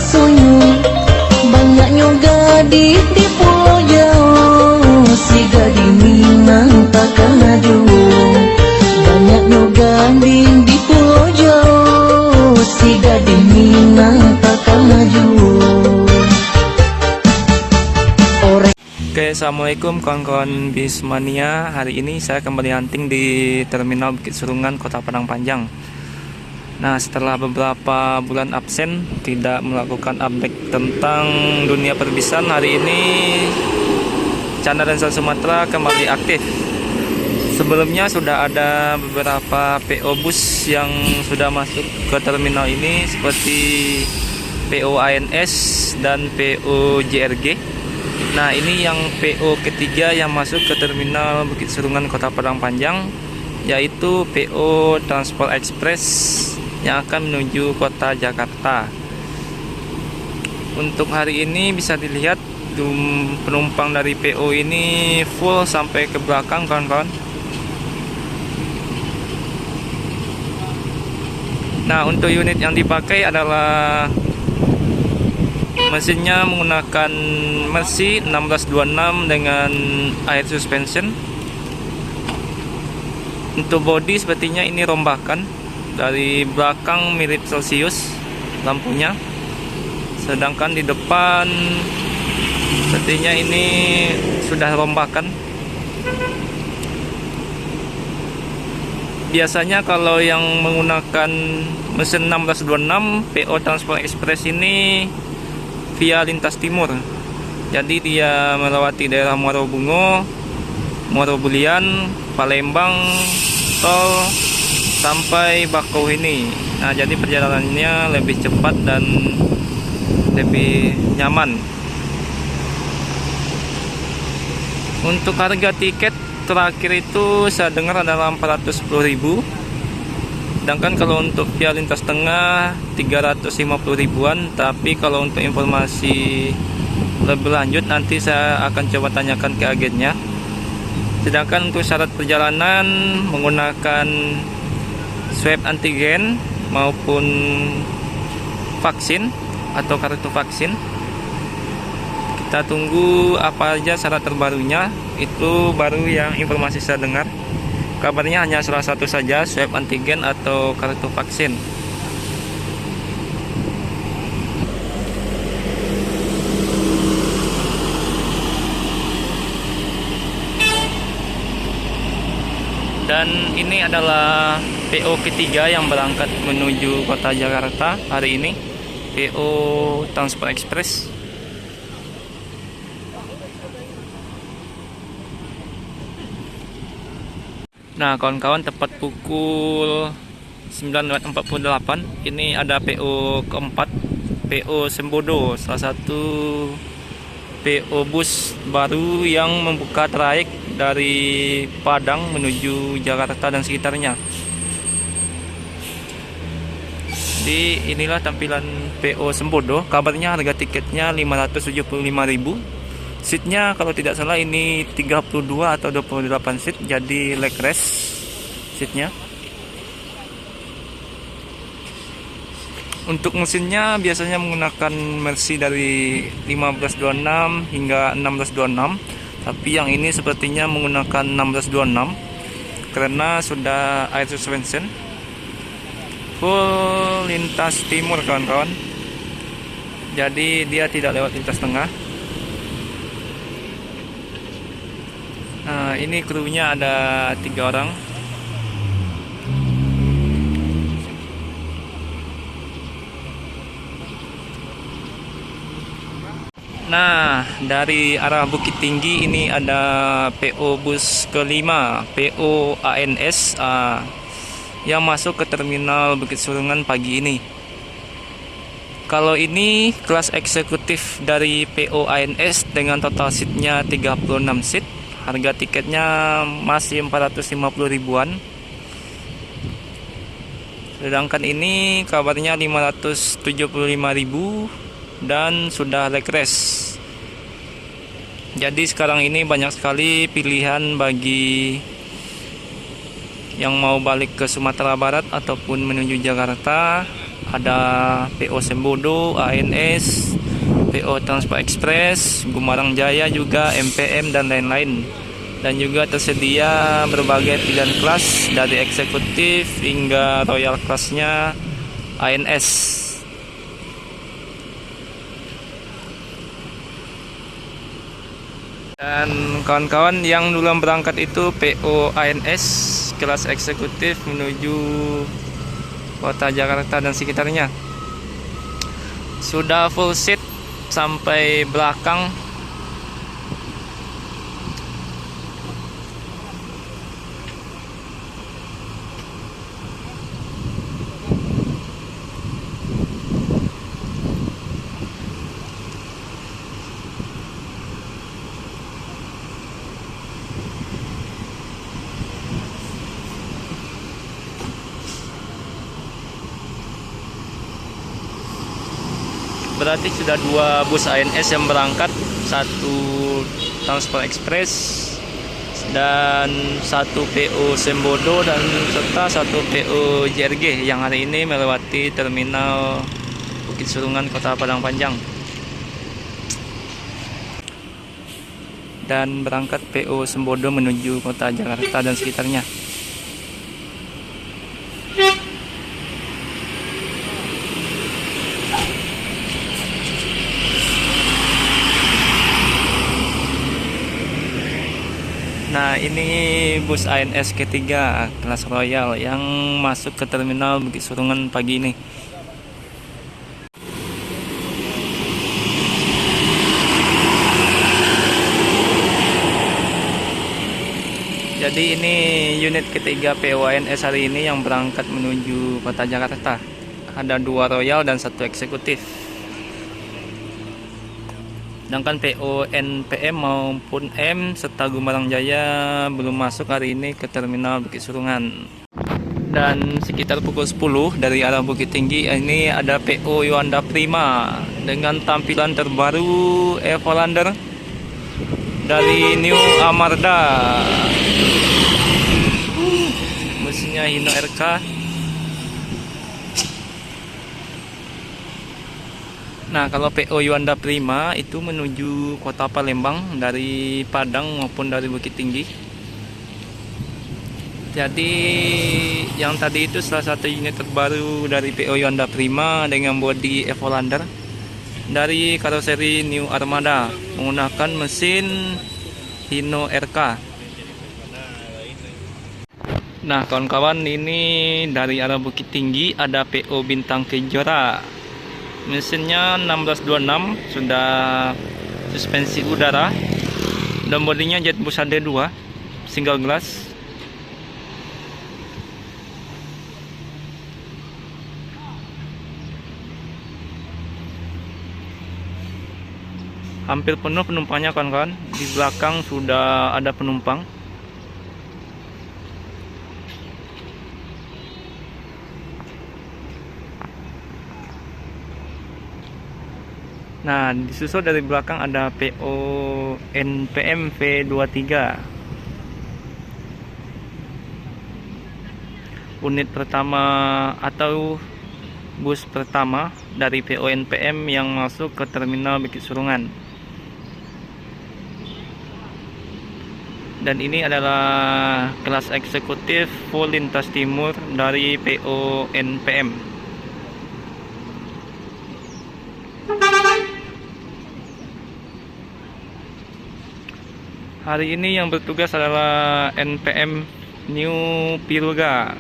sunyi. Banyak juga di Pulau Jawa, si gading Minang takkan maju. Banyak juga di Pulau Jawa, si gading Minang takkan maju. Oke, assalamualaikum kawan-kawan Bismania. Hari ini saya kembali hunting di Terminal Bukit Serungan, Kota Padang Panjang. Nah, setelah beberapa bulan absen tidak melakukan update tentang dunia perbisan, hari ini Canda dan San Sumatera kembali aktif. Sebelumnya sudah ada beberapa PO bus yang sudah masuk ke terminal ini, seperti PO ANS dan PO JRG. Nah, ini yang PO ketiga yang masuk ke terminal Bukit Serungan Kota Padang Panjang, yaitu PO Transport Express yang akan menuju kota Jakarta. Untuk hari ini bisa dilihat penumpang dari PO ini full sampai ke belakang, kawan-kawan. Nah, untuk unit yang dipakai adalah mesinnya menggunakan Mercy 1626 dengan air suspension. Untuk bodi sepertinya ini rombakan. Dari belakang mirip Celsius lampunya, sedangkan di depan sepertinya ini sudah rombakan. Biasanya kalau yang menggunakan mesin 1626 PO Transport Express ini via lintas timur, jadi dia melewati daerah Muaro Bungo, Muaro Bulian, Palembang, tol sampai Bakauheni. Nah, jadi perjalanannya lebih cepat dan lebih nyaman. Untuk harga tiket terakhir itu saya dengar adalah 410.000. Sedangkan kalau untuk via lintas tengah 350 ribuan. Tapi kalau untuk informasi lebih lanjut nanti saya akan coba tanyakan ke agennya. Sedangkan untuk syarat perjalanan menggunakan swab antigen maupun vaksin atau kartu vaksin. Kita tunggu apa aja syarat terbarunya. Itu baru yang informasi saya dengar. Kabarnya hanya salah satu saja, swab antigen atau kartu vaksin. Dan ini adalah PO ketiga yang berangkat menuju kota Jakarta hari ini, PO Transport Express. Nah, kawan-kawan, tepat pukul 9.48 ini ada PO keempat, PO Sembodo, salah satu PO bus baru yang membuka trayek dari Padang menuju Jakarta dan sekitarnya. Jadi inilah tampilan PO Sembodo. Kabarnya harga tiketnya 575.000. Seatnya kalau tidak salah ini 32 atau 28 seat, jadi leg rest seatnya. Untuk mesinnya biasanya menggunakan Mercy dari 1526 hingga 1626, tapi yang ini sepertinya menggunakan 1626 karena sudah air suspension. Full lintas timur, kawan-kawan, jadi dia tidak lewat lintas tengah. Nah, ini krunya ada 3 orang. Nah, dari arah Bukit Tinggi ini ada PO bus kelima, PO ANS yang masuk ke terminal Bukit Serungan pagi ini. Kalau ini kelas eksekutif dari PO ANS dengan total seatnya 36 seat. Harga tiketnya masih 450 ribuan. Sedangkan ini kabarnya 575.000 dan sudah leg rest. Jadi sekarang ini banyak sekali pilihan bagi yang mau balik ke Sumatera Barat ataupun menuju Jakarta. Ada PO Sembodo, ANS, PO Transport Express, Gumarang Jaya juga, MPM dan lain-lain. Dan juga tersedia berbagai pilihan kelas dari eksekutif hingga royal kelasnya ANS. Dan kawan-kawan yang duluan berangkat itu PO ANS kelas eksekutif menuju kota Jakarta dan sekitarnya. Sudah full seat sampai belakang. Berarti sudah 2 bus ANS yang berangkat, 1 Transport Express dan 1 PO Sembodo dan serta 1 PO JRG yang hari ini melewati terminal Bukit Surungan Kota Padang Panjang. Dan berangkat PO Sembodo menuju kota Jakarta dan sekitarnya. Nah, ini bus ANS ketiga kelas Royal yang masuk ke terminal Bukit Surungan pagi ini. Jadi ini unit ketiga PO ANS hari ini yang berangkat menuju kota Jakarta. Ada 2 Royal dan 1 eksekutif. Sedangkan PO NPM maupun M serta Gumarang Jaya belum masuk hari ini ke terminal Bukit Surungan. Dan sekitar pukul 10 dari arah Bukit Tinggi ini ada PO Yuanda Prima dengan tampilan terbaru Evolander dari New Amarda. Mesinnya Hino RK. Nah, kalau PO Yuanda Prima itu menuju kota Palembang dari Padang maupun dari Bukit Tinggi. Jadi yang tadi itu salah satu unit terbaru dari PO Yuanda Prima dengan bodi Evolander dari karoseri New Armada menggunakan mesin Hino RK. Nah, kawan-kawan, ini dari arah Bukit Tinggi ada PO Bintang Kejora. Mesinnya 1626, sudah suspensi udara dan bodinya Jetbus HD2 single glass. Hampir penuh penumpangnya, kawan-kawan. Di belakang sudah ada penumpang. Nah, disusul dari belakang ada PO NPM V23. Unit pertama atau bus pertama dari PO NPM yang masuk ke terminal Bukit Surungan. Dan ini adalah kelas eksekutif full lintas timur dari PO NPM. Hari ini yang bertugas adalah NPM New Pilga.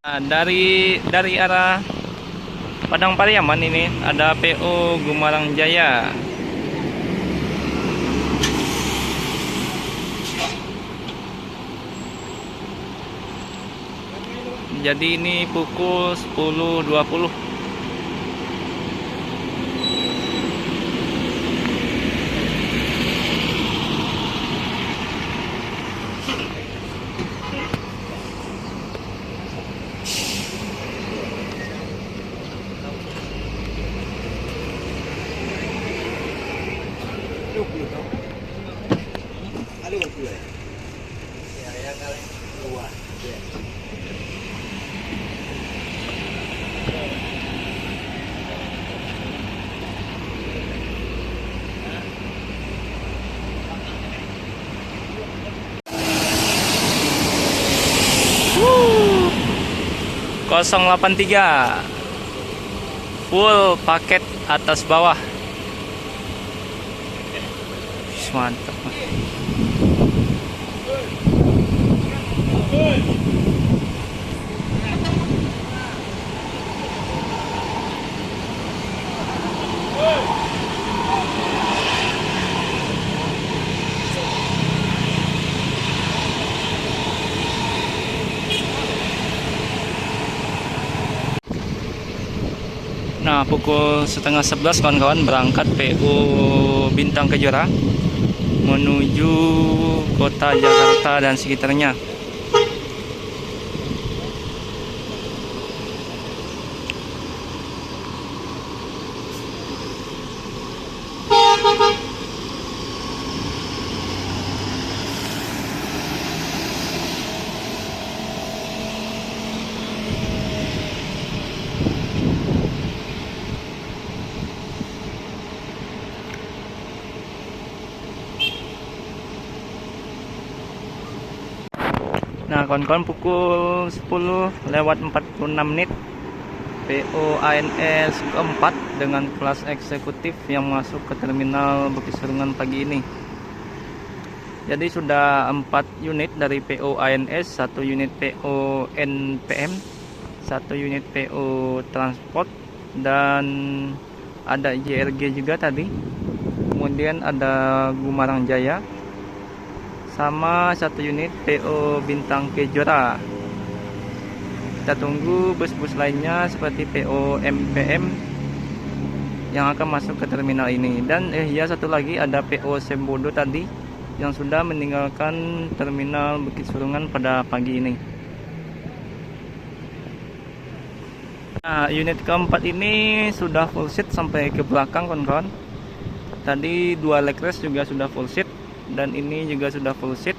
Nah, dari arah Padang Pariaman ini ada PO Gumarang Jaya. Jadi ini pukul 10.20. Wuh. 083 full paket atas bawah. Mantap. Nah, pukul setengah 11 kawan-kawan berangkat PO Bintang Kejora menuju kota Jakarta dan sekitarnya. Nah, kawan-kawan, pukul 10:46 PO ANS keempat dengan kelas eksekutif yang masuk ke terminal Bukit Serungan pagi ini. Jadi sudah 4 unit dari PO ANS, 1 unit PO NPM, 1 unit PO transport, dan ada JRG juga tadi. Kemudian ada Gumarang Jaya, sama 1 unit PO Bintang Kejora. Kita tunggu bus-bus lainnya seperti PO MPM yang akan masuk ke terminal ini. Dan ya, satu lagi ada PO Sembodo tadi yang sudah meninggalkan terminal Bukit Serungan pada pagi ini. Nah, unit keempat ini sudah full seat sampai ke belakang, kawan-kawan. Tadi 2 leg rest juga sudah full seat, dan ini juga sudah full seat.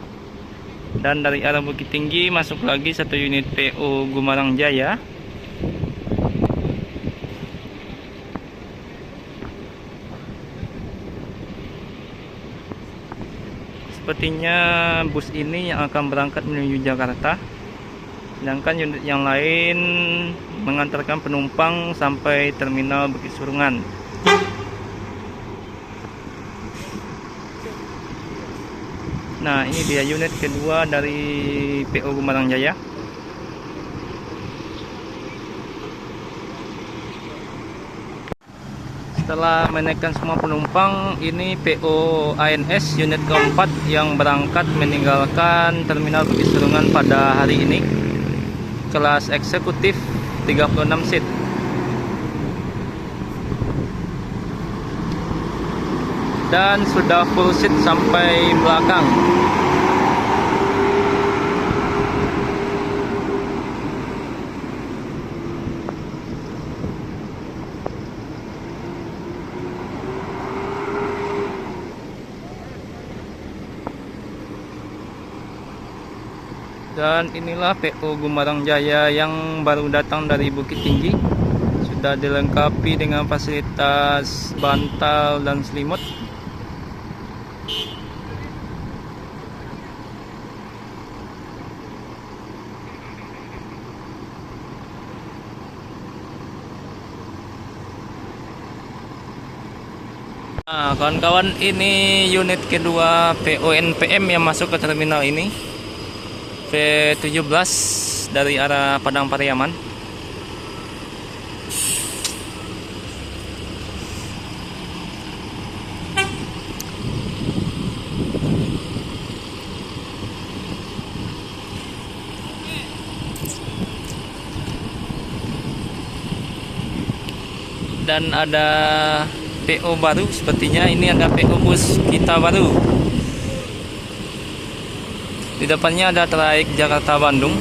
Dan dari arah Bukit Tinggi masuk lagi 1 unit PO Gumarang Jaya. Sepertinya bus ini yang akan berangkat menuju Jakarta, sedangkan unit yang lain mengantarkan penumpang sampai terminal Bukit Serungan. Nah, ini dia unit kedua dari PO Gumarang Jaya. Setelah menaikkan semua penumpang, ini PO ANS unit keempat yang berangkat meninggalkan terminal Bukit Serungan pada hari ini. Kelas eksekutif 36 seat. Dan sudah full seat sampai belakang. Dan inilah PO Gumarang Jaya yang baru datang dari Bukit Tinggi. Sudah dilengkapi dengan fasilitas bantal dan selimut. Nah, kawan-kawan, ini unit kedua PO NPM yang masuk ke terminal ini, V17 dari arah Padang Pariaman. Dan ada PO baru, sepertinya ini ada PO bus kita baru. Di depannya ada trayek Jakarta Bandung.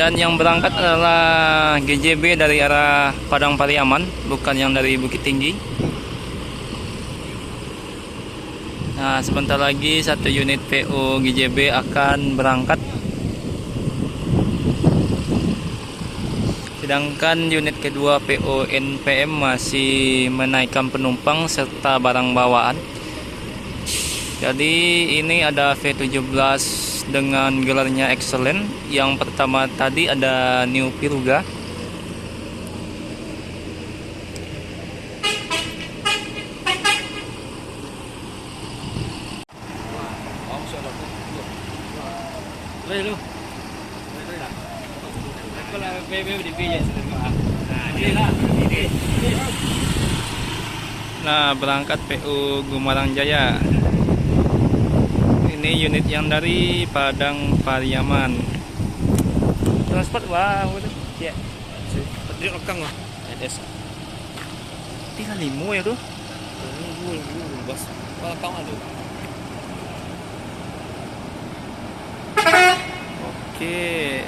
Dan yang berangkat adalah GJB dari arah Padang Pariaman, bukan yang dari Bukit Tinggi. Nah, sebentar lagi satu unit PO GJB akan berangkat. Sedangkan unit kedua PO NPM masih menaikkan penumpang serta barang bawaan. Jadi ini ada V17 dengan gelarnya Excellent. Yang pertama tadi ada New Piruga. Nah, berangkat PO Gumarang Jaya. Ini unit yang dari Padang Pariaman. Transport wow, ya. Dia rekang lah. Ada. Tinggal limo ya tuh. Bos. Kalau tahu ada. Oke.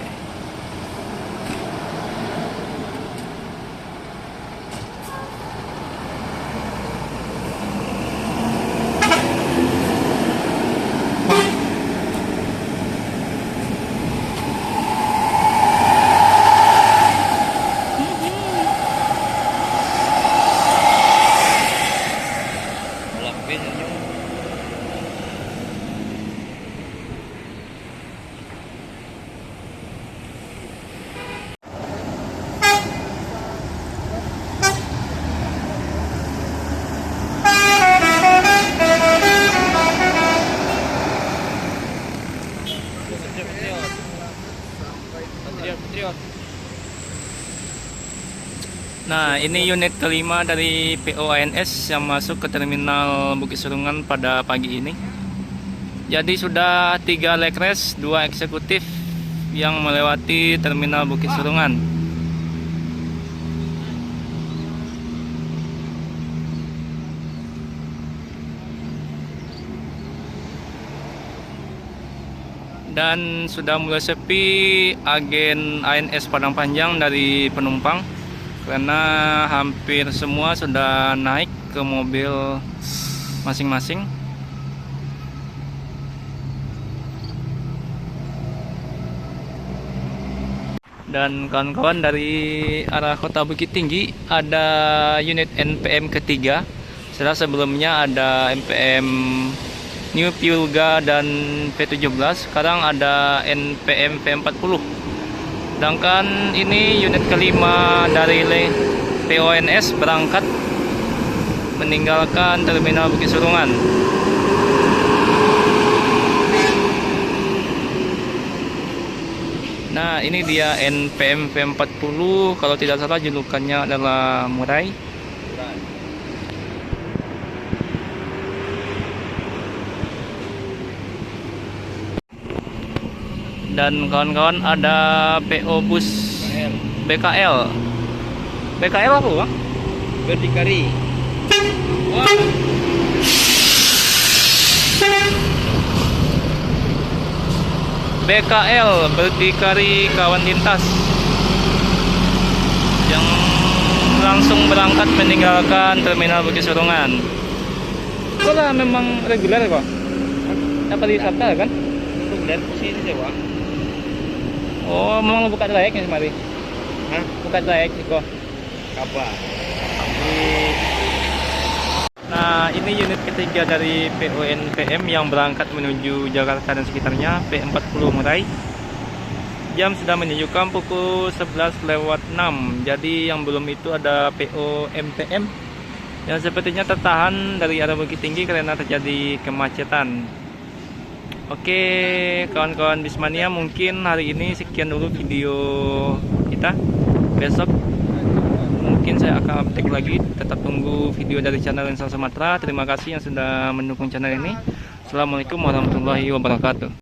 Nah, ini unit kelima dari PO ANS yang masuk ke terminal Bukit Serungan pada pagi ini. Jadi sudah 3 leg race, 2 eksekutif yang melewati terminal Bukit Serungan. Dan sudah mulai sepi agen ANS Padang Panjang dari penumpang, karena hampir semua sudah naik ke mobil masing-masing. Dan kawan-kawan dari arah kota Bukit Tinggi ada unit NPM ketiga. Setelah sebelumnya ada NPM New Piruga dan V17, sekarang ada NPM V40. Sedangkan ini unit kelima dari PONS berangkat meninggalkan terminal Bukit Serungan. Nah, ini dia NPM V40, kalau tidak salah julukannya adalah Murai. Dan kawan-kawan ada PO bus BKL. BKL apa bang? Berdikari. BKL Berdikari Kawan Lintas yang langsung berangkat meninggalkan terminal Bukit Serungan. Kok lah memang reguler kok? Apa di Sabta kan? Reguler posisi sewa. Oh, memang buka trayek nih mari. Hah? Buka trayek kok. Kabar. Nah, ini unit ketiga dari PONPM yang berangkat menuju Jakarta dan sekitarnya, P40 Murai. Jam sudah menunjukkan pukul 11:06. Jadi yang belum itu ada POMPM yang sepertinya tertahan dari arah Bukit Tinggi karena terjadi kemacetan. Oke, kawan-kawan Bismania, mungkin hari ini sekian dulu video kita. besok mungkin saya akan update lagi. Tetap tunggu video dari channel Lensa Sumatera. Terima kasih yang sudah mendukung channel ini. Assalamualaikum warahmatullahi wabarakatuh.